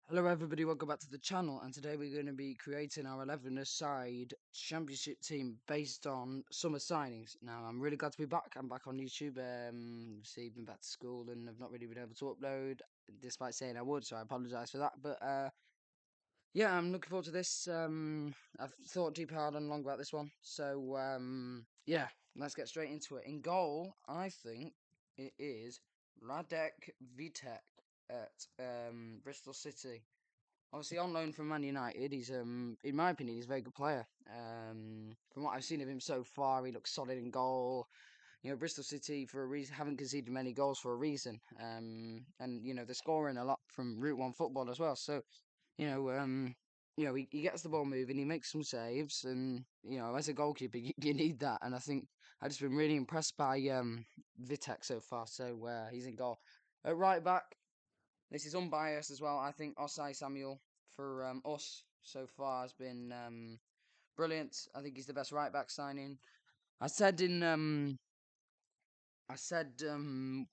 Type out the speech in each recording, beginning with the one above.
Hello everybody, welcome back to the channel, and today we're going to be creating our 11-a-side championship team based on summer signings. Now, I'm really glad to be back. I'm back on YouTube. Obviously, been back to school and I've not really been able to upload, despite saying I would, so I apologise for that. But yeah, I'm looking forward to this. I've thought deep, hard, and long about this one. So yeah, let's get straight into it. In goal, I think it is Radek Vitek at Bristol City. Obviously on loan from Man United. He's in my opinion he's a very good player. From what I've seen of him so far, he looks solid in goal. Bristol City for a reason haven't conceded many goals for a reason. And they're scoring a lot from Route One football as well. So you know, um, he gets the ball moving, he makes some saves, and as a goalkeeper, you need that. And I think I've just been really impressed by Vitek so far. So he's in goal. At right back, this is unbiased as well. I think Osai Samuel for us so far has been brilliant. I think he's the best right back signing. I said in I said to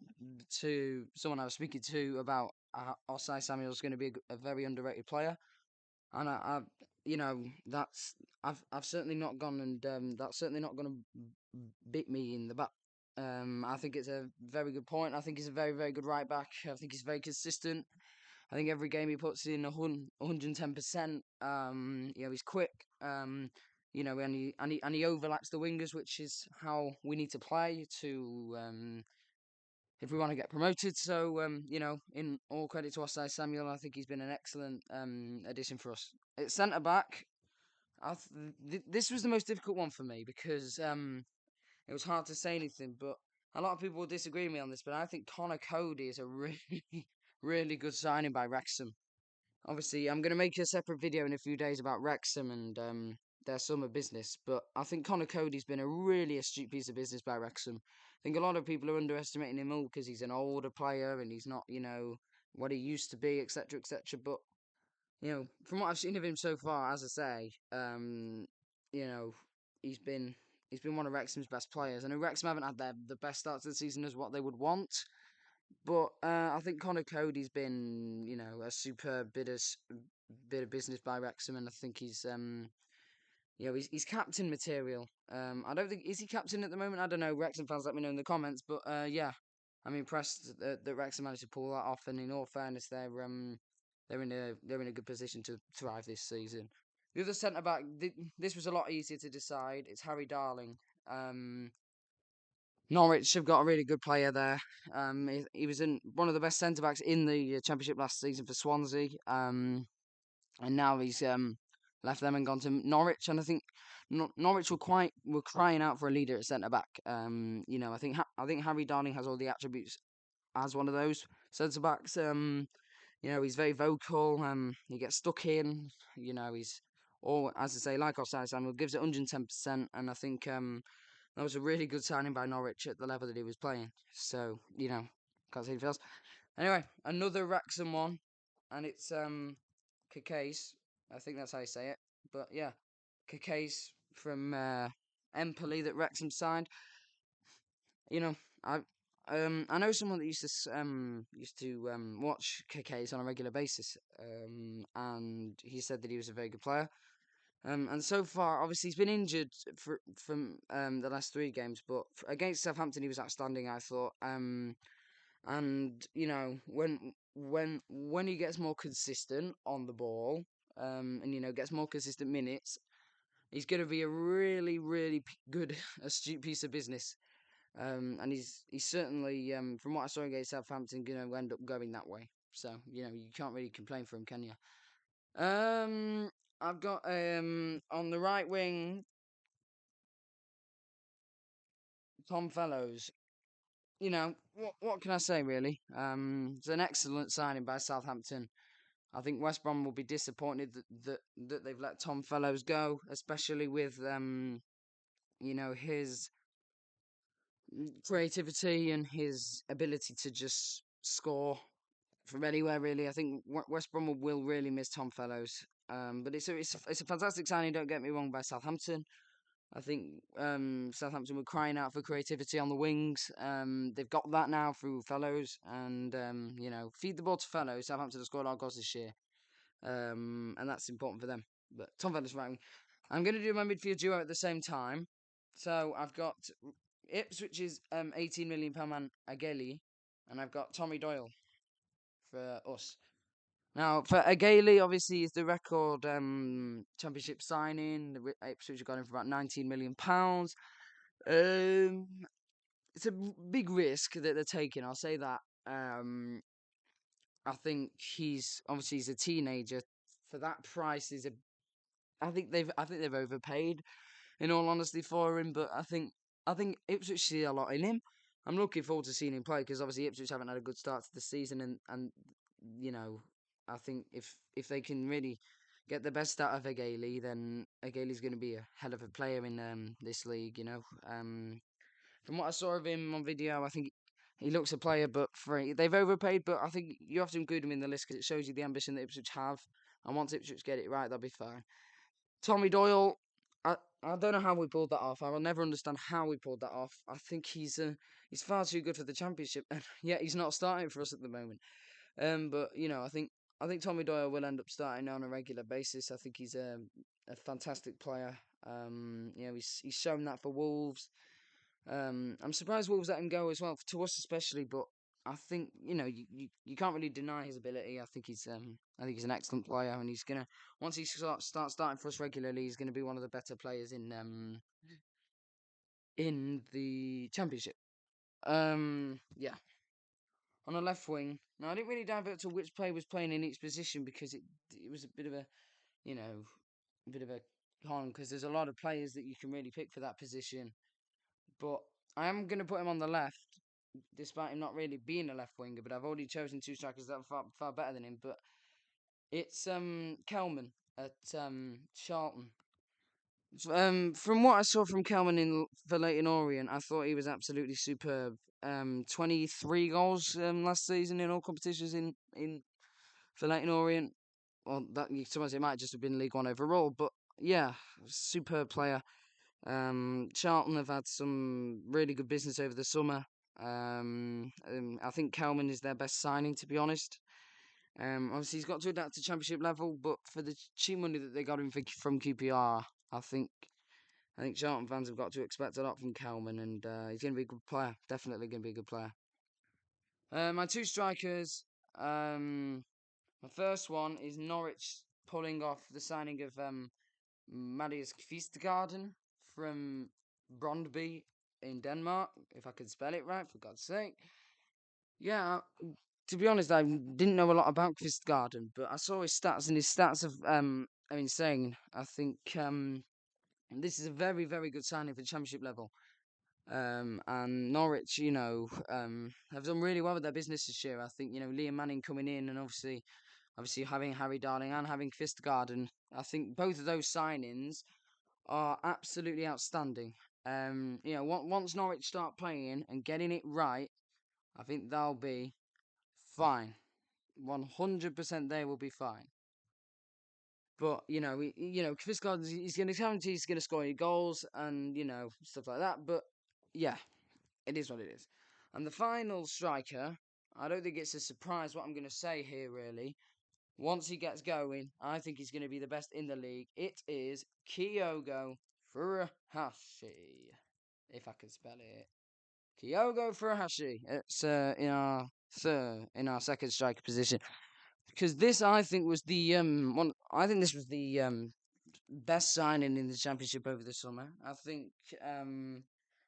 someone I was speaking to about Osai Samuel is going to be a very underrated player, and that's I've certainly not gone, and that's certainly not going to beat me in the back. I think it's a very good point. I think he's a very, very good right back. I think he's very consistent. I think every game he puts in 110%. He's quick. And he overlaps the wingers, which is how we need to play to if we want to get promoted. So in all credit to Osai Samuel, I think he's been an excellent addition for us. At centre back, this was the most difficult one for me because it was hard to say anything, but a lot of people will disagree with me on this. But I think Connor Cody is a really, really good signing by Wrexham. Obviously, I'm going to make a separate video in a few days about Wrexham and their summer business, but I think Connor Cody's been a really astute piece of business by Wrexham. I think a lot of people are underestimating him all because he's an older player and he's not, what he used to be, etc., etc. But from what I've seen of him so far, as I say, you know, he's been he's been one of Wrexham's best players. I know Wrexham haven't had the best start to the season as what they would want, but I think Connor Cody's been, a superb bit of business by Wrexham, and I think he's captain material. I don't think is he captain at the moment. I don't know. Wrexham fans, let me know in the comments. But yeah, I'm impressed that Wrexham managed to pull that off. And in all fairness, they're in a good position to thrive this season. The other centre back, this was a lot easier to decide. It's Harry Darling. Um, Norwich have got a really good player there. He was in one of the best centre backs in the Championship last season for Swansea. And now he's left them and gone to Norwich. And I think Norwich were crying out for a leader at centre back. I think Harry Darling has all the attributes as one of those centre backs. He's very vocal. He gets stuck in. He's all, as I say, like Osai Samuel, gives it 110%. And I think that was a really good signing by Norwich at the level that he was playing. So, can't say anything else. Anyway, another Wrexham one, and it's Kikase. I think that's how you say it. But yeah, Kikase from Empoli that Wrexham signed. You know, I I know someone that used to watch Kikase on a regular basis. And he said that he was a very good player. And so far, obviously, he's been injured from the last three games, but against Southampton, he was outstanding, I thought. And when he gets more consistent on the ball, and gets more consistent minutes, he's going to be a really, really good, astute piece of business. And he's certainly, from what I saw against Southampton, going to end up going that way. So you can't really complain for him, can you? I've got on the right wing Tom Fellows. What can I say really? It's an excellent signing by Southampton. I think West Brom will be disappointed that they've let Tom Fellows go, especially with his creativity and his ability to just score from anywhere really. I think West Brom will really miss Tom Fellows. But it's a fantastic signing. Don't get me wrong, by Southampton. I think Southampton were crying out for creativity on the wings. They've got that now through Fellows, and feed the ball to Fellows. Southampton have scored our goals this year. and that's important for them. But Tom Fella's right. I'm going to do my midfield duo at the same time. So I've got Ipswich's £18 million man Ageli, and I've got Tommy Doyle for us. Now, for Ageli, obviously, is the record championship signing. Ipswich got him for about £19 million. It's a big risk that they're taking. I'll say that. I think he's a teenager. For that price, I think they've overpaid. In all honesty, for him, but I think Ipswich see a lot in him. I'm looking forward to seeing him play because obviously Ipswich haven't had a good start to the season, and you know, I think if they can really get the best out of Ageli, then Ageli's going to be a hell of a player in this league. From what I saw of him on video, I think he looks a player, but they've overpaid. But I think you have to include him in the list because it shows you the ambition that Ipswich have, and once Ipswich get it right, they'll be fine. Tommy Doyle, I don't know how we pulled that off. I will never understand how we pulled that off. I think he's far too good for the championship, and yet he's not starting for us at the moment. But I think Tommy Doyle will end up starting on a regular basis. I think he's a fantastic player. He's shown that for Wolves. I'm surprised Wolves let him go as well, to us especially. But I think you can't really deny his ability. I think he's an excellent player, and he's gonna once he starts starting for us regularly, he's gonna be one of the better players in the championship. Yeah, on a left wing. Now I didn't really dive into which player was playing in each position because it was a bit of a you know a bit of a con because there's a lot of players that you can really pick for that position. But I am going to put him on the left, despite him not really being a left winger. But I've already chosen two strikers that are far better than him. But it's Kelman at Charlton. From what I saw from Kelman for Leyton Orient, I thought he was absolutely superb. 23 goals last season in all competitions in for Leyton Orient. Well, that sometimes it might just have been League One overall, but yeah, superb player. Charlton have had some really good business over the summer. I think Kelman is their best signing, to be honest. Obviously he's got to adapt to Championship level, but for the cheap money that they got him from QPR, I think Charlton fans have got to expect a lot from Kelman, and he's going to be a good player. Definitely going to be a good player. My two strikers. My first one is Norwich pulling off the signing of Marius Kvistgarden from Brondby in Denmark, if I could spell it right, for God's sake. Yeah, to be honest, I didn't know a lot about Kvistgarden, but I saw his stats, and his stats are insane. I think this is a very, very good signing for Championship level. And Norwich, have done really well with their business this year. I think Liam Manning coming in, and obviously having Harry Darling and having Kvistgarden. I think both of those signings are absolutely outstanding. Once Norwich start playing and getting it right, I think they'll be fine. 100% they will be fine. But Chris Gardner, he's going to guarantee he's going to score any goals and stuff like that. But yeah, it is what it is. And the final striker, I don't think it's a surprise what I'm going to say here. Really, once he gets going, I think he's going to be the best in the league. It is Kyogo Furuhashi, if I can spell it. Kyogo Furuhashi. It's in our second striker position because this I think was the one. I think this was the best signing in the championship over the summer. I think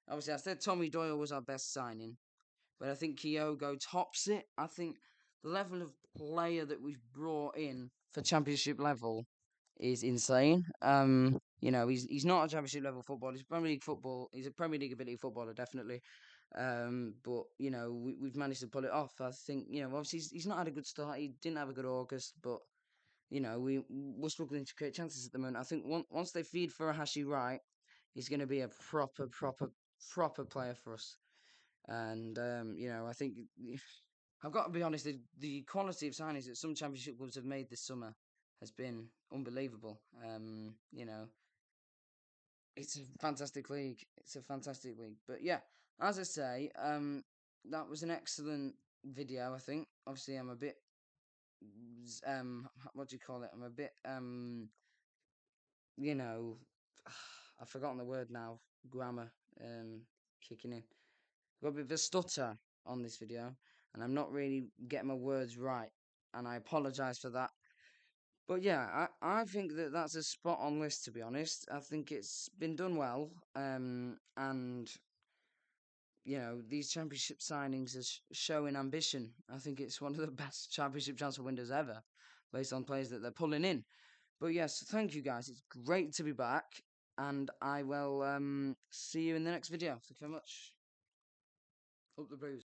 obviously I said Tommy Doyle was our best signing, but I think Kyogo tops it. I think the level of player that we've brought in for championship level is insane. He's not a championship level footballer. He's Premier League football. He's a Premier League ability footballer, definitely. But we've managed to pull it off. I think obviously he's not had a good start. He didn't have a good August, but we're struggling to create chances at the moment. I think once they feed Furuhashi right, he's going to be a proper player for us. And I think I've got to be honest. The quality of signings that some championship clubs have made this summer has been unbelievable. It's a fantastic league. It's a fantastic league. But yeah, as I say, that was an excellent video. I think obviously I'm a bit what do you call it? I'm a bit you know, I've forgotten the word now. Grammar kicking in. Got a bit of a stutter on this video, and I'm not really getting my words right, and I apologise for that. But yeah, I think that that's a spot on list, to be honest. I think it's been done well, and these championship signings are showing ambition. I think it's one of the best championship transfer windows ever, based on players that they're pulling in. But yes, thank you guys. It's great to be back, and I will see you in the next video. Thank you very much. Up the Blues.